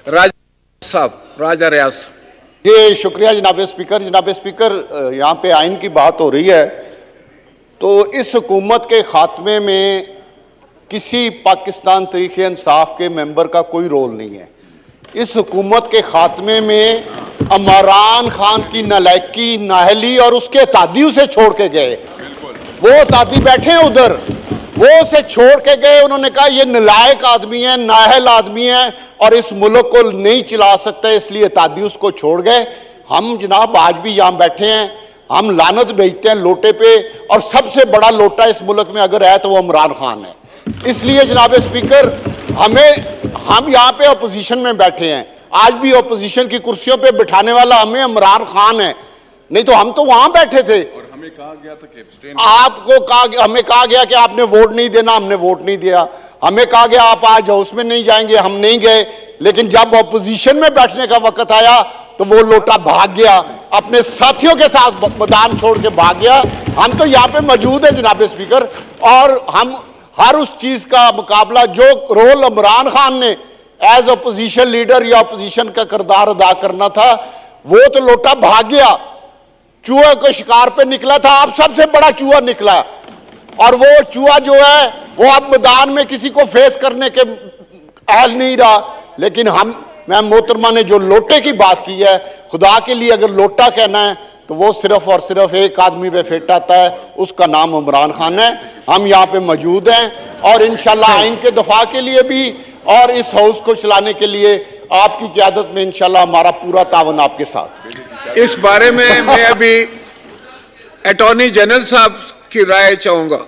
राजा साहब, राजा रियाज साहब। ये शुक्रिया जनाब स्पीकर। जनाब स्पीकर, यहाँ पे आइन की बात हो रही है तो इस हुकूमत के खात्मे में किसी पाकिस्तान तहरीक इंसाफ के मेंबर का कोई रोल नहीं है। इस हुकूमत के खात्मे में इमरान खान की नालायकी, नाहली और उसके तादी उसे छोड़ के गए। वो तादी बैठे हैं उधर, वो उसे छोड़ के गए। उन्होंने कहा ये नालायक आदमी है, नाहल आदमी है और इस मुल्क को नहीं चला सकता, इसलिए तादी उसको छोड़ गए। हम जनाब आज भी यहाँ बैठे हैं, हम लानत भेजते हैं लोटे पे, और सबसे बड़ा लोटा इस मुल्क में अगर है तो वो इमरान खान है। इसलिए जनाब स्पीकर, हम यहाँ पे अपोजिशन में बैठे हैं, आज भी अपोजिशन की कुर्सियों पे बिठाने वाला हमें इमरान खान है, नहीं तो हम तो वहां बैठे थे। और हमें कहा गया था कि हमें कहा गया कि आपने वोट नहीं देना, हमने वोट नहीं दिया। हमें कहा गया आप आज हाउस में नहीं जाएंगे, हम नहीं गए। लेकिन जब अपोजिशन में बैठने का वक्त आया तो वो लोटा भाग गया, अपने साथियों के साथ मैदान छोड़ के भाग गया। हम तो यहाँ पे मौजूद है जनाब स्पीकर, और हम हर उस चीज का मुकाबला जो रोल इमरान खान ने एज अपोजिशन लीडर या अपोजिशन का किरदार अदा करना था, वो तो लोटा भाग गया, चूहे को शिकार पे निकला था। आप सबसे बड़ा चूहा निकला, और वो चूहा जो है वो अब मैदान में किसी को फेस करने के अहल नहीं रहा। लेकिन मैं मोहतरमा ने जो लोटे की बात की है, खुदा के लिए अगर लोटा कहना है तो वो सिर्फ और सिर्फ एक आदमी पे फिट आता है, उसका नाम इमरान खान है। हम यहाँ पे मौजूद हैं और इंशाल्लाह आइन के दफा के लिए भी और इस हाउस को चलाने के लिए आपकी क़यादत में इंशाल्लाह हमारा पूरा तावन आपके साथ। इस बारे में मैं अभी अटॉर्नी जनरल साहब की राय चाहूंगा।